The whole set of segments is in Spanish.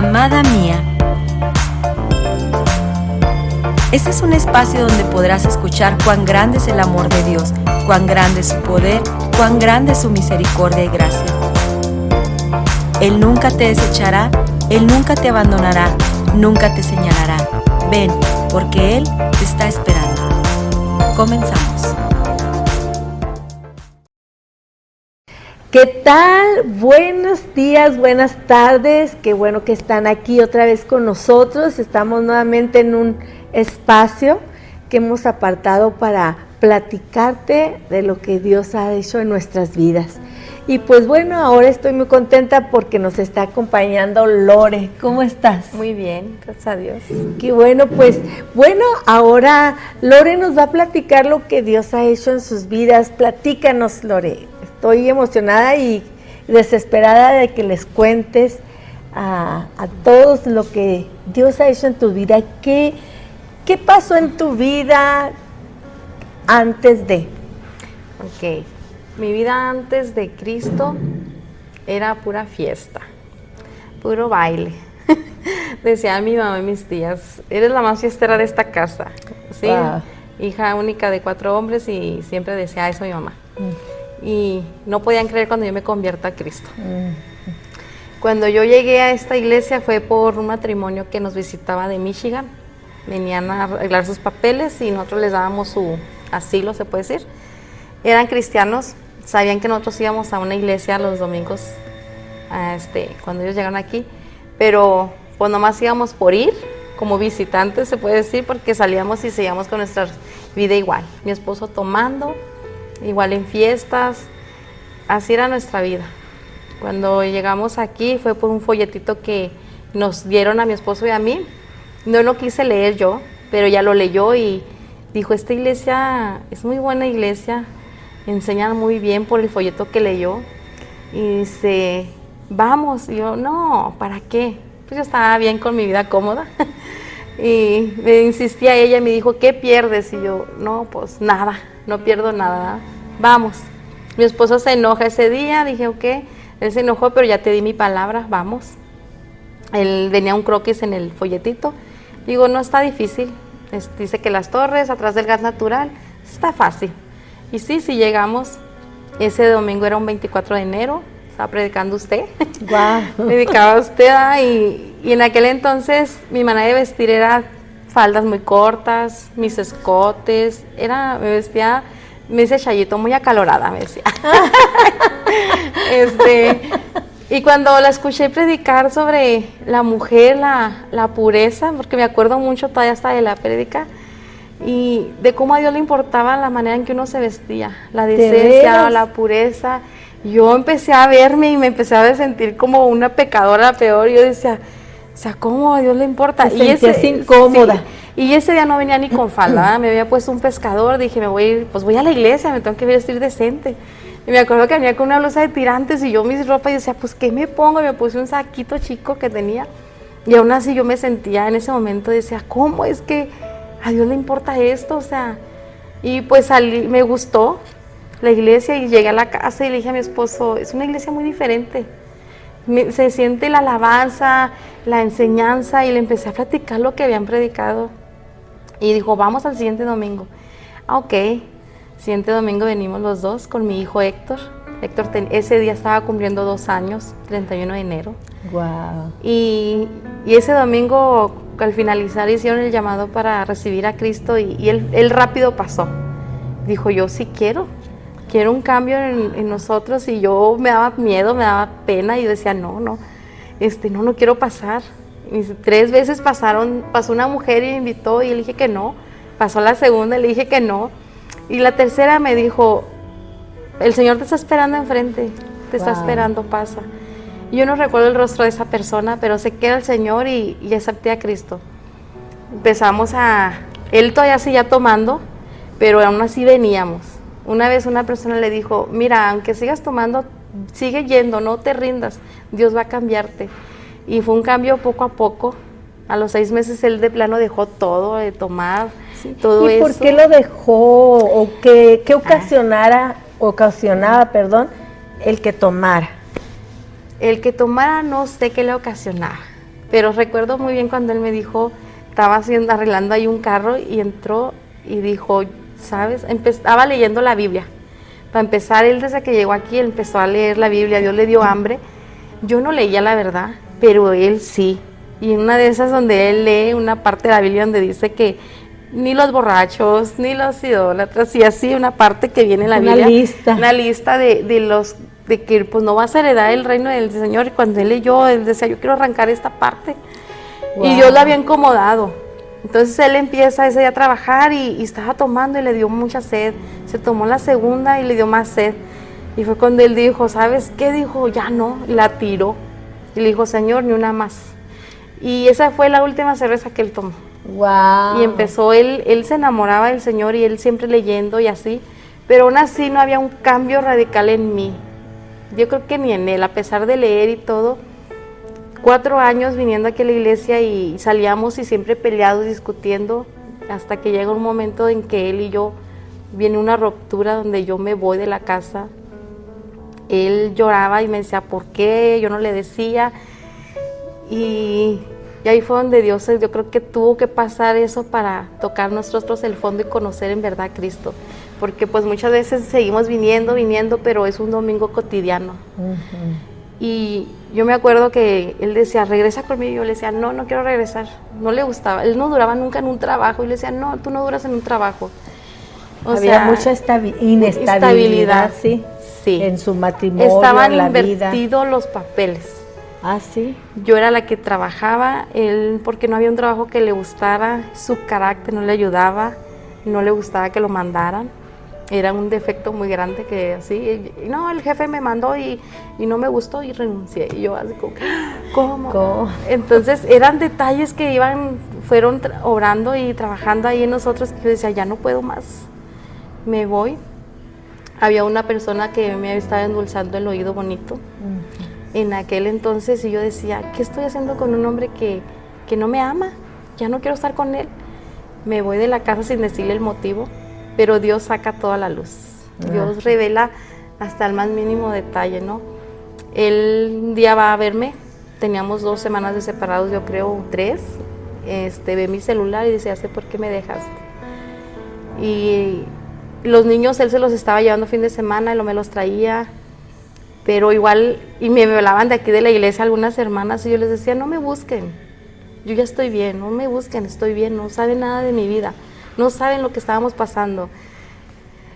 Amada mía. Este es un espacio donde podrás escuchar cuán grande es el amor de Dios, cuán grande es su poder, cuán grande es su misericordia y gracia. Él nunca te desechará, Él nunca te abandonará, nunca te señalará. Ven, porque Él te está esperando. Comenzamos. ¿Qué tal? Buenos días, buenas tardes. Qué bueno que están aquí otra vez con nosotros. Estamos nuevamente en un espacio que hemos apartado para platicarte de lo que Dios ha hecho en nuestras vidas. Y pues bueno, ahora estoy muy contenta porque nos está acompañando Lore. ¿Cómo estás? Muy bien, gracias a Dios. Qué bueno, pues bueno, ahora Lore nos va a platicar lo que Dios ha hecho en sus vidas. Platícanos, Lore. Estoy emocionada y desesperada de que les cuentes a todos lo que Dios ha hecho en tu vida. ¿Qué pasó en tu vida antes de? Ok, mi vida antes de Cristo era pura fiesta, puro baile. Decía mi mamá y mis tías, eres la más fiestera de esta casa. Sí, wow. Hija única de 4 hombres y siempre decía eso mi mamá. Y no podían creer cuando yo me convierto a Cristo. Cuando yo llegué a esta iglesia fue por un matrimonio que nos visitaba de Michigan. Venían a arreglar sus papeles y nosotros les dábamos su asilo, se puede decir. Eran cristianos, sabían que nosotros íbamos a una iglesia los domingos cuando ellos llegaron aquí, pero pues nomás íbamos por ir, como visitantes se puede decir, porque salíamos y seguíamos con nuestra vida igual. Mi esposo tomando, igual en fiestas, así era nuestra vida. Cuando llegamos aquí fue por un folletito que nos dieron a mi esposo y a mí. No lo quise leer yo, pero ya lo leyó y dijo, esta iglesia es muy buena iglesia, enseñan muy bien por el folleto que leyó. Y dice, vamos. Y yo, no, ¿para qué? Pues yo estaba bien con mi vida cómoda. Y me insistía ella y me dijo, ¿qué pierdes? Y yo, no, pues nada, no pierdo nada, vamos. Mi esposo se enoja ese día, dije, ok, él se enojó, pero ya te di mi palabra, vamos. Él tenía un croquis en el folletito, digo, no está difícil, dice que las torres, atrás del gas natural, está fácil. Y sí llegamos, ese domingo era un 24 de enero, estaba predicando usted, Wow. predicaba usted, y en aquel entonces mi manera de vestir era faldas muy cortas, mis escotes, me vestía, me dice Chayito, muy acalorada, me decía. Y cuando la escuché predicar sobre la mujer, la pureza, porque me acuerdo mucho todavía hasta de la prédica, y de cómo a Dios le importaba la manera en que uno se vestía, la decencia, la pureza. Yo empecé a verme y me empecé a sentir como una pecadora peor. Yo decía, o sea, ¿cómo a Dios le importa? Y ese incómoda. Sí, y ese día no venía ni con falda, me había puesto un pescador, dije, voy a la iglesia, me tengo que vestir decente. Y me acuerdo que venía con una blusa de tirantes y yo mis ropas y decía, pues, ¿qué me pongo? Y me puse un saquito chico que tenía. Y aún así yo me sentía en ese momento, decía, ¿cómo es que a Dios le importa esto? O sea, y pues salí, me gustó la iglesia y llegué a la casa y le dije a mi esposo, es una iglesia muy diferente. Se siente la alabanza, la enseñanza, y le empecé a platicar lo que habían predicado. Y dijo, vamos al siguiente domingo. Ok, siguiente domingo venimos los dos con mi hijo Héctor. Héctor ese día estaba cumpliendo 2 años, 31 de enero. Wow. Y ese domingo, al finalizar, hicieron el llamado para recibir a Cristo y él rápido pasó. Dijo, yo sí quiero un cambio en nosotros, y yo me daba miedo, me daba pena, y yo decía, no quiero pasar. Y 3 veces pasó una mujer y me invitó y le dije que no, pasó la segunda y le dije que no, y la tercera me dijo, el Señor te está esperando enfrente, te está esperando, pasa. Y yo no recuerdo el rostro de esa persona, pero sé que era el Señor y acepté a Cristo. Empezamos él todavía seguía tomando, pero aún así veníamos. Una vez una persona le dijo, mira, aunque sigas tomando, sigue yendo, no te rindas, Dios va a cambiarte. Y fue un cambio poco a poco. A los 6 meses él de plano dejó todo de tomar, todo eso. ¿Y por qué lo dejó? ¿O qué ocasionaba el que tomara? El que tomara no sé qué le ocasionaba, Pero recuerdo muy bien cuando él me dijo, estaba arreglando ahí un carro y entró y dijo, ¿sabes? Estaba leyendo la Biblia. Para empezar, él desde que llegó aquí, él empezó a leer la Biblia, Dios le dio hambre. Yo no leía la verdad, pero él sí. Y en una de esas donde él lee una parte de la Biblia donde dice que ni los borrachos, ni los idólatras, y así una parte que viene en la Biblia. Una lista de los de que pues no vas a heredar el reino del Señor. Y cuando él leyó, él decía, yo quiero arrancar esta parte. Wow. Y Dios la había incomodado. Entonces él empieza ese día a trabajar y estaba tomando y le dio mucha sed. Se tomó la segunda y le dio más sed. Y fue cuando él dijo, ¿sabes qué? Dijo, ya no, la tiró. Y le dijo, Señor, ni una más. Y esa fue la última cerveza que él tomó. Wow. Y empezó, él se enamoraba del Señor y él siempre leyendo y así. Pero aún así no había un cambio radical en mí. Yo creo que ni en él, a pesar de leer y todo. 4 años viniendo aquí a la iglesia y salíamos y siempre peleados, discutiendo, hasta que llega un momento en que él y yo viene una ruptura donde yo me voy de la casa. Él lloraba y me decía, ¿por qué? Yo no le decía. Y ahí fue donde Dios, yo creo que tuvo que pasar eso para tocar nosotros el fondo y conocer en verdad a Cristo. Porque pues muchas veces seguimos viniendo, pero es un domingo cotidiano. Y yo me acuerdo que él decía, regresa conmigo. Y yo le decía, no, no quiero regresar. No le gustaba. Él no duraba nunca en un trabajo. Y le decía, no, tú no duras en un trabajo. Había mucha inestabilidad, sí, en su matrimonio, estaban en la invertidos vida. Los papeles. Ah, sí. Yo era la que trabajaba, él porque no había un trabajo que le gustara, su carácter no le ayudaba, no le gustaba que lo mandaran. Era un defecto muy grande que así, no, el jefe me mandó y no me gustó y renuncié. Y yo así como, ¿cómo? Entonces eran detalles que fueron obrando y trabajando ahí en nosotros, que yo decía, ya no puedo más, me voy. Había una persona que me estaba endulzando el oído bonito en aquel entonces y yo decía, ¿qué estoy haciendo con un hombre que no me ama? Ya no quiero estar con él. Me voy de la casa sin decirle el motivo. Pero Dios saca toda la luz. Dios revela hasta el más mínimo detalle, ¿no? Él un día va a verme, teníamos 2 semanas de separados, yo creo 3. Ve mi celular y dice, ya sé por qué me dejaste. Y los niños, él se los estaba llevando fin de semana, él me los traía. Pero igual, y me hablaban de aquí de la iglesia algunas hermanas y yo les decía, no me busquen, yo ya estoy bien, no me busquen, estoy bien, no saben nada de mi vida. No saben lo que estábamos pasando.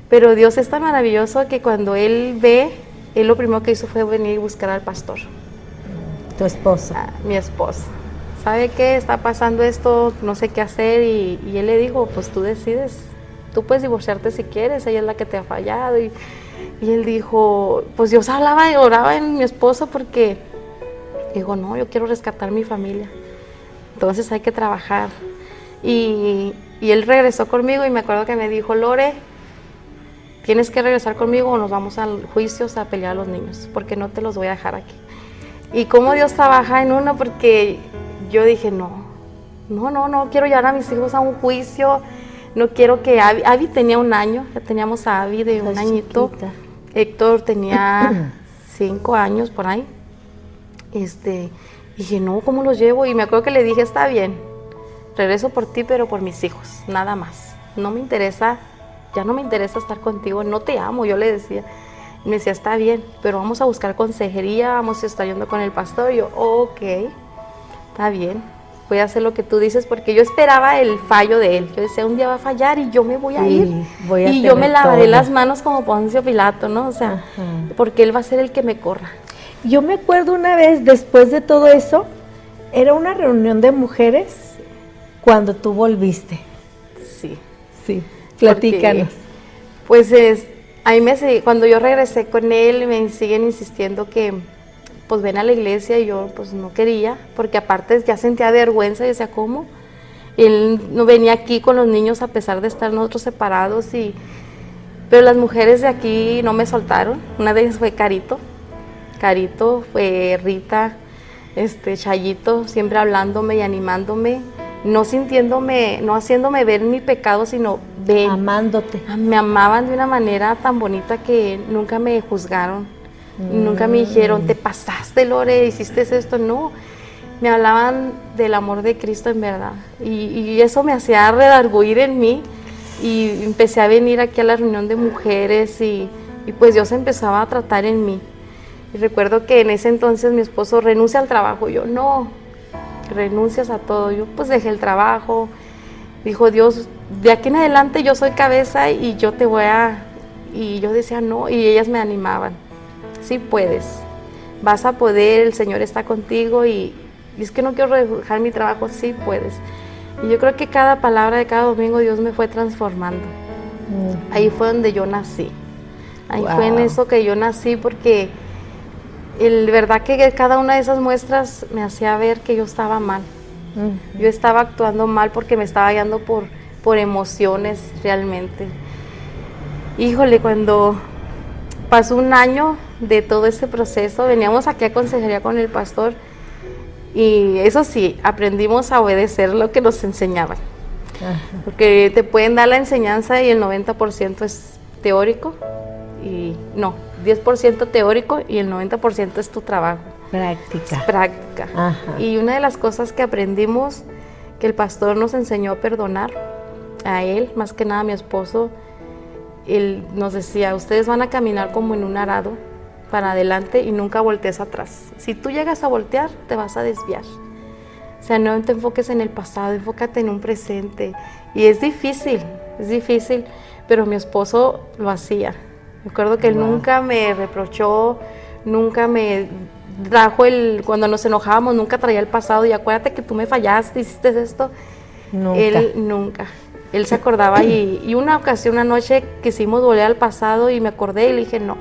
Pero Dios es tan maravilloso que cuando Él ve, Él lo primero que hizo fue venir y buscar al pastor. ¿Tu esposa? Mi esposa. ¿Sabe qué? Está pasando esto, no sé qué hacer. Y Él le dijo, pues tú decides. Tú puedes divorciarte si quieres, ella es la que te ha fallado. Y Él dijo, pues Dios hablaba y oraba en mi esposo porque dijo, no, yo quiero rescatar mi familia. Entonces hay que trabajar. Y él regresó conmigo y me acuerdo que me dijo, Lore, tienes que regresar conmigo o nos vamos a juicios a pelear a los niños, porque no te los voy a dejar aquí. Y cómo Dios trabaja en uno, porque yo dije, no quiero llevar a mis hijos a un juicio, no quiero que Abby tenía 1 año, ya teníamos a Abby de 1 añito, chiquita. Héctor tenía 5 años por ahí. Dije, no, ¿cómo los llevo? Y me acuerdo que le dije, está bien. Regreso por ti, pero por mis hijos, nada más. No me interesa, ya no me interesa estar contigo, no te amo, yo le decía. Y me decía, está bien, pero vamos a buscar consejería, vamos a estar yendo con el pastor. Y yo, ok, está bien, voy a hacer lo que tú dices, porque yo esperaba el fallo de él. Yo decía, un día va a fallar y yo me voy a ir. Y yo me lavaré las manos como Poncio Pilato, ¿no? O sea, porque él va a ser el que me corra. Yo me acuerdo una vez, después de todo eso, era una reunión de mujeres. Cuando tú volviste. Sí, platícanos. Porque, pues cuando yo regresé con él, me siguen insistiendo que pues ven a la iglesia y yo pues no quería, porque aparte ya sentía vergüenza y decía, ¿cómo? Él no venía aquí con los niños a pesar de estar nosotros separados, pero las mujeres de aquí no me soltaron. Una de ellas fue Carito, fue Rita, Chayito, siempre hablándome y animándome. No haciéndome ver mi pecado, sino amándote. Me amaban de una manera tan bonita que nunca me juzgaron, nunca me dijeron, te pasaste, Lore, hiciste esto, no. me hablaban del amor de Cristo en verdad. Y eso me hacía redarguir en mí. Y empecé a venir aquí a la reunión de mujeres y pues Dios empezaba a tratar en mí. Y recuerdo que en ese entonces mi esposo renuncia al trabajo. Yo, no, renuncias a todo. Yo pues dejé el trabajo. Dijo Dios, de aquí en adelante yo soy cabeza y yo te voy a... Y yo decía no, y ellas me animaban. Sí puedes, vas a poder, el Señor está contigo y es que no quiero dejar mi trabajo, sí puedes. Y yo creo que cada palabra de cada domingo Dios me fue transformando. Ahí fue donde yo nací. Ahí fue en eso que yo nací porque verdad que cada una de esas muestras me hacía ver que yo estaba mal. Yo estaba actuando mal porque me estaba guiando por emociones realmente. Híjole, cuando pasó un año de todo ese proceso, veníamos aquí a consejería con el pastor y eso sí, aprendimos a obedecer lo que nos enseñaban. Porque te pueden dar la enseñanza y el 90% es teórico, y no, 10% teórico y el 90% es tu trabajo. Práctica. Es práctica. Ajá. Y una de las cosas que aprendimos, que el pastor nos enseñó a perdonar, a él, más que nada a mi esposo, él nos decía, ustedes van a caminar como en un arado para adelante y nunca voltees atrás. Si tú llegas a voltear, te vas a desviar. O sea, no te enfoques en el pasado, enfócate en un presente. Y es difícil, pero mi esposo lo hacía. Me acuerdo que él nunca me reprochó, nunca me trajo cuando nos enojábamos, nunca traía el pasado y acuérdate que tú me fallaste, hiciste esto. Nunca. Él nunca. Él se acordaba y una ocasión, una noche, quisimos volver al pasado y me acordé y le dije, no,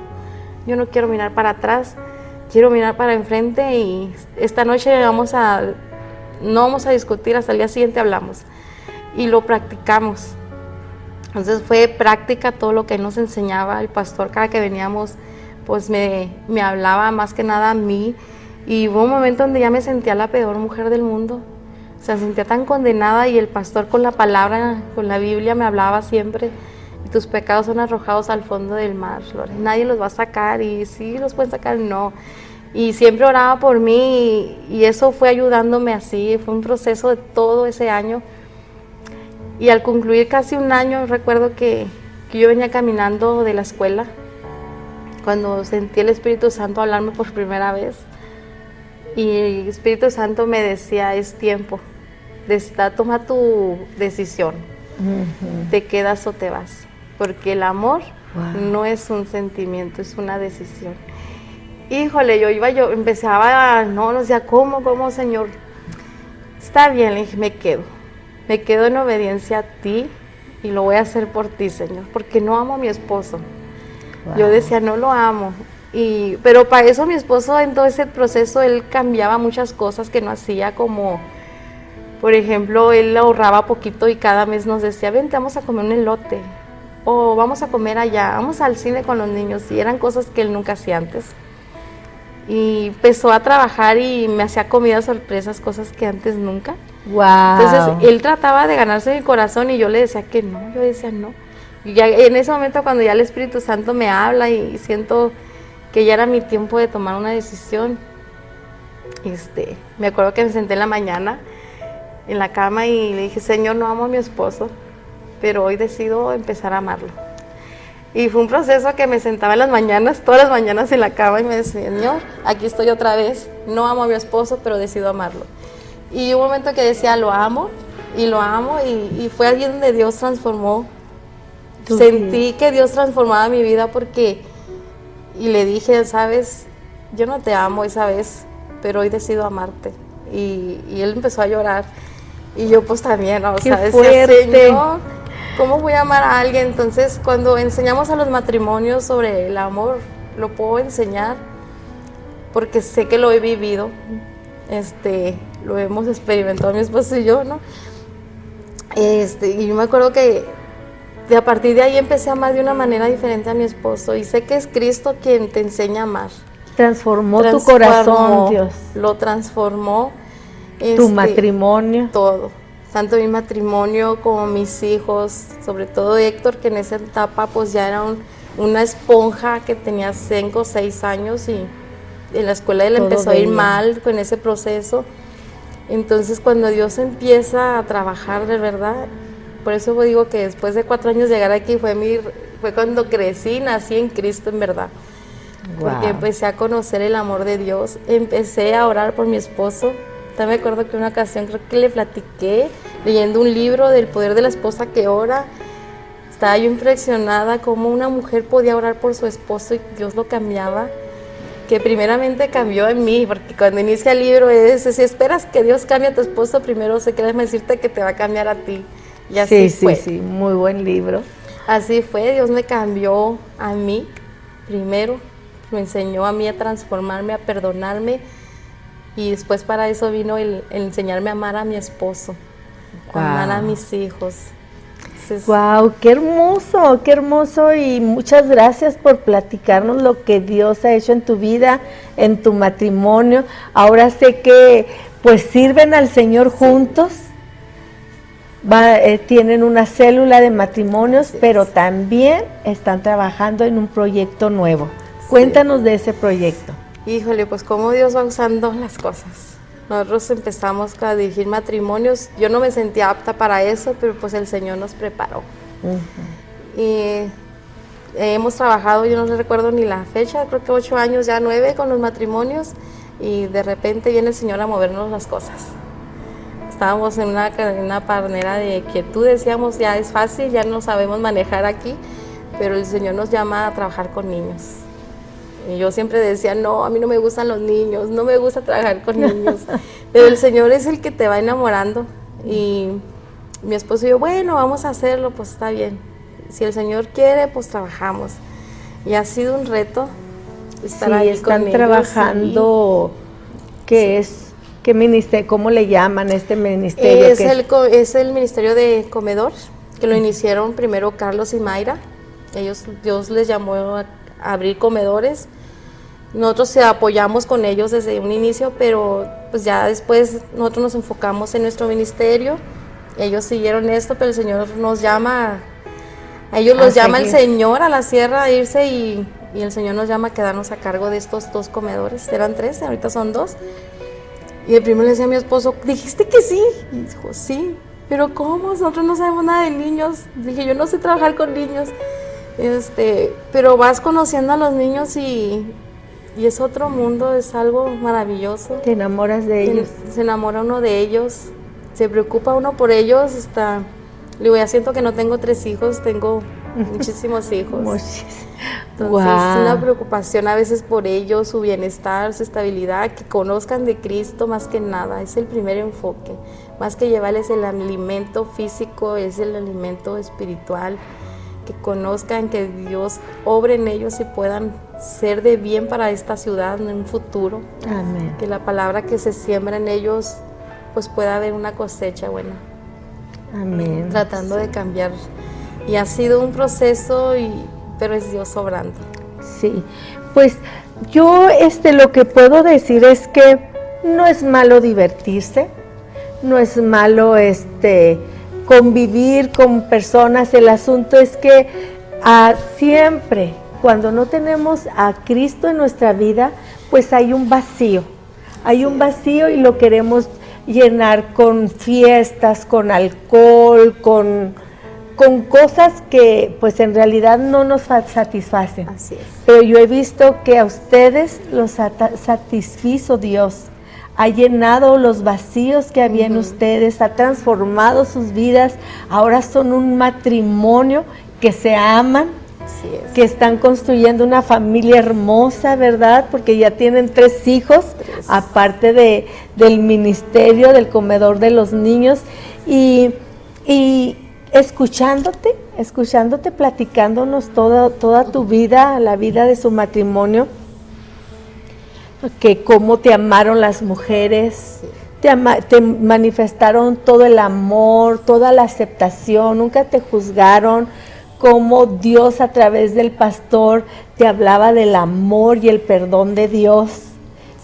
yo no quiero mirar para atrás, quiero mirar para enfrente y esta noche no vamos a discutir, hasta el día siguiente hablamos. Y lo practicamos. Entonces fue práctica todo lo que él nos enseñaba. El pastor cada que veníamos pues me hablaba más que nada a mí y hubo un momento donde ya me sentía la peor mujer del mundo. O sea, sentía tan condenada y el pastor con la palabra, con la Biblia me hablaba siempre. Y tus pecados son arrojados al fondo del mar, Lore. Nadie los va a sacar y sí los pueden sacar, no. Y siempre oraba por mí y eso fue ayudándome así. Fue un proceso de todo ese año. Y al concluir casi un año, recuerdo que yo venía caminando de la escuela cuando sentí el Espíritu Santo hablarme por primera vez. Y el Espíritu Santo me decía, es tiempo, toma tu decisión, te quedas o te vas, porque el amor no es un sentimiento, es una decisión. Híjole, yo empezaba, no decía, ¿cómo, Señor? Está bien, le dije, me quedo en obediencia a ti y lo voy a hacer por ti, Señor, porque no amo a mi esposo. Yo decía, no lo amo. Pero para eso mi esposo en todo ese proceso, él cambiaba muchas cosas que no hacía, como por ejemplo, él ahorraba poquito y cada mes nos decía, vente, vamos a comer un elote, o vamos a comer allá, vamos al cine con los niños, y eran cosas que él nunca hacía antes. Y empezó a trabajar y me hacía comidas sorpresas, cosas que antes nunca. Entonces él trataba de ganarse mi corazón y yo le decía que no, yo decía no. Y ya en ese momento cuando ya el Espíritu Santo me habla y siento que ya era mi tiempo de tomar una decisión, me acuerdo que me senté en la mañana en la cama y le dije, Señor, no amo a mi esposo, pero hoy decido empezar a amarlo. Y fue un proceso que me sentaba en las mañanas, todas las mañanas en la cama y me decía, Señor, aquí estoy otra vez, no amo a mi esposo, pero decido amarlo. Y hubo un momento que decía, lo amo, y fue allí donde Dios transformó. Sentí que Dios transformaba mi vida y le dije, sabes, yo no te amo esa vez, pero hoy decido amarte. Y él empezó a llorar. Y yo pues también, ¿no? O sea, decía, Señor, ¿cómo voy a amar a alguien? Entonces, cuando enseñamos a los matrimonios sobre el amor, lo puedo enseñar porque sé que lo he vivido. Lo hemos experimentado mi esposo y yo, ¿no? Y yo me acuerdo que a partir de ahí empecé a amar de una manera diferente a mi esposo y sé que es Cristo quien te enseña a amar. Transformó tu corazón, Dios. Lo transformó. Tu matrimonio. Todo. Tanto mi matrimonio como mis hijos, sobre todo Héctor, que en esa etapa pues ya era una esponja que tenía 5 o 6 años y en la escuela él empezó a ir mal con ese proceso. Entonces cuando Dios empieza a trabajar de verdad, por eso digo que después de 4 años llegar aquí fue cuando crecí, nací en Cristo en verdad. Wow. Porque empecé a conocer el amor de Dios, empecé a orar por mi esposo. También me acuerdo que una ocasión creo que le platiqué leyendo un libro del poder de la esposa que ora. Estaba yo impresionada cómo una mujer podía orar por su esposo y Dios lo cambiaba. Que primeramente cambió en mí, porque cuando inicia el libro si esperas que Dios cambie a tu esposo, primero déjame decirte que te va a cambiar a ti. Y así fue. Sí, muy buen libro. Así fue, Dios me cambió a mí primero, me enseñó a mí a transformarme, a perdonarme, y después para eso vino el enseñarme a amar a mi esposo, Wow. a amar a mis hijos. Entonces, Wow, qué hermoso, y muchas gracias por platicarnos lo que Dios ha hecho en tu vida, en tu matrimonio. Ahora sé que pues sirven al Señor juntos, tienen una célula de matrimonios, pero también están trabajando en un proyecto nuevo. Cuéntanos de ese proyecto. híjole, pues cómo Dios va usando las cosas. Nosotros empezamos a dirigir matrimonios, yo no me sentía apta para eso, pero pues el Señor nos preparó. Y hemos trabajado, yo no recuerdo ni la fecha, creo que 8 años, ya 9 con los matrimonios, y de repente viene el Señor a movernos las cosas. Estábamos en una panera de quietud, decíamos, ya es fácil, ya no sabemos manejar aquí, pero el Señor nos llama a trabajar con niños. Y yo siempre decía, no, a mí no me gustan los niños, no me gusta trabajar con niños. Pero el Señor es el que te va enamorando. Y mi esposo y yo, bueno, vamos a hacerlo, pues está bien. Si el Señor quiere, pues trabajamos. Y ha sido un reto estar ahí con ellos. Están trabajando, ¿qué ministerio, cómo le llaman este ministerio? Es el Ministerio de Comedor, que lo iniciaron primero Carlos y Mayra. Dios les llamó a abrir comedores. Nosotros apoyamos con ellos desde un inicio, pero pues ya después nosotros nos enfocamos en nuestro ministerio. Ellos siguieron esto, pero el Señor nos llama, a ellos los llama el Señor a la sierra a irse, y el Señor nos llama a quedarnos a cargo de estos 2 comedores. Eran 3, ahorita son 2. Y el primero le decía a mi esposo, ¿dijiste que sí? Y dijo, sí, pero ¿cómo? Nosotros no sabemos nada de niños. Dije, yo no sé trabajar con niños. Pero vas conociendo a los niños y es otro mundo, es algo maravilloso. Te enamoras de ellos. Se enamora uno de ellos, se preocupa uno por ellos. Ya siento que no tengo 3 hijos, tengo muchísimos hijos. Entonces es una preocupación a veces por ellos, su bienestar, su estabilidad, que conozcan de Cristo más que nada. Es el primer enfoque, más que llevarles el alimento físico, es el alimento espiritual. Que conozcan que Dios obre en ellos y puedan ser de bien para esta ciudad en un futuro. Amén. Que la palabra que se siembra en ellos, pues pueda haber una cosecha buena. Amén. Tratando de cambiar. Y ha sido un proceso, pero es Dios obrando. Sí, pues yo lo que puedo decir es que no es malo divertirse, no es malo convivir con personas. El asunto es que siempre, cuando no tenemos a Cristo en nuestra vida, pues hay un vacío. Hay un vacío y lo queremos llenar con fiestas, con alcohol, con cosas que pues en realidad no nos satisfacen. Así es. Pero yo he visto que a ustedes los satisfizo Dios. Ha llenado los vacíos que había en ustedes, ha transformado sus vidas. Ahora son un matrimonio que se aman, que están construyendo una familia hermosa, ¿verdad? Porque ya tienen 3 hijos, aparte del ministerio, del comedor de los niños. Y escuchándote, platicándonos toda tu vida, la vida de su matrimonio, que cómo te amaron las mujeres, te manifestaron todo el amor, toda la aceptación, nunca te juzgaron, cómo Dios a través del pastor te hablaba del amor y el perdón de Dios,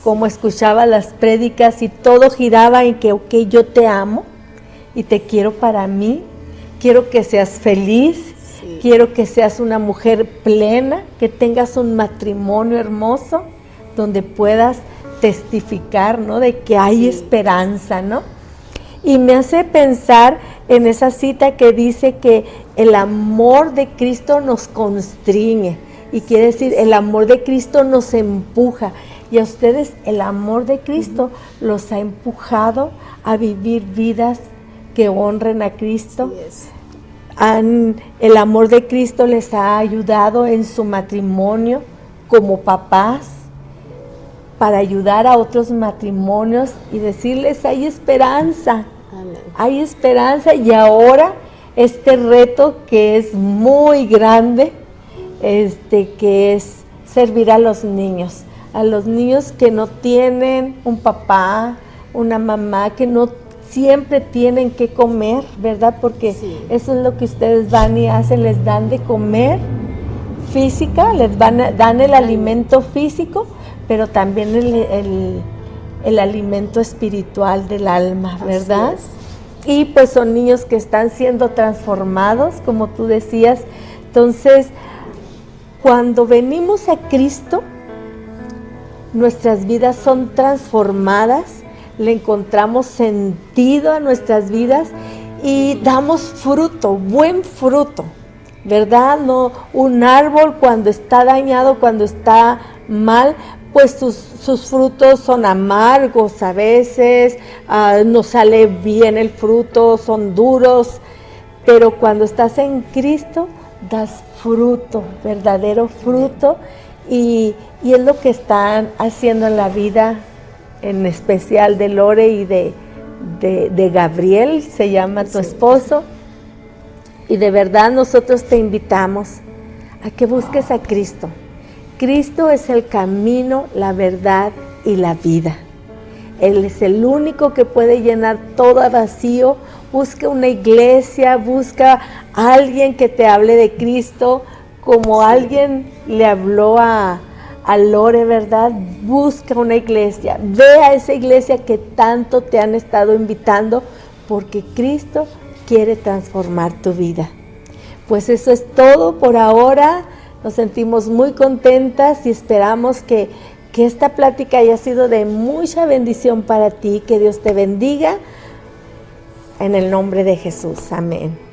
cómo escuchaba las prédicas y todo giraba en que, ok, yo te amo y te quiero para mí, quiero que seas feliz, quiero que seas una mujer plena, que tengas un matrimonio hermoso, donde puedas testificar, ¿no? De que hay esperanza, ¿no? Y me hace pensar en esa cita que dice que el amor de Cristo nos constriñe. Y quiere decir, el amor de Cristo nos empuja. Y a ustedes el amor de Cristo los ha empujado a vivir vidas que honren a Cristo. El amor de Cristo les ha ayudado en su matrimonio como papás, para ayudar a otros matrimonios y decirles, hay esperanza. Amén. Hay esperanza. Y ahora este reto que es muy grande, que es servir a los niños que no tienen un papá, una mamá, que no siempre tienen que comer, ¿verdad? Porque eso es lo que ustedes van y hacen, les dan de comer física, dan el alimento físico, pero también el alimento espiritual del alma, ¿verdad? Y pues son niños que están siendo transformados, como tú decías. Entonces, cuando venimos a Cristo, nuestras vidas son transformadas, le encontramos sentido a nuestras vidas y damos fruto, buen fruto, ¿verdad? No, un árbol cuando está dañado, cuando está mal, pues sus frutos son amargos a veces, no sale bien el fruto, son duros, pero cuando estás en Cristo das fruto, verdadero fruto, y es lo que están haciendo en la vida, en especial de Lore y de Gabriel, se llama tu esposo, y de verdad nosotros te invitamos a que busques a Cristo. Cristo es el camino, la verdad y la vida. Él es el único que puede llenar todo vacío. Busca una iglesia, busca a alguien que te hable de Cristo, como alguien le habló a Lore, ¿verdad? Busca una iglesia, ve a esa iglesia que tanto te han estado invitando, porque Cristo quiere transformar tu vida. Pues eso es todo por ahora. Nos sentimos muy contentas y esperamos que esta plática haya sido de mucha bendición para ti. Que Dios te bendiga en el nombre de Jesús. Amén.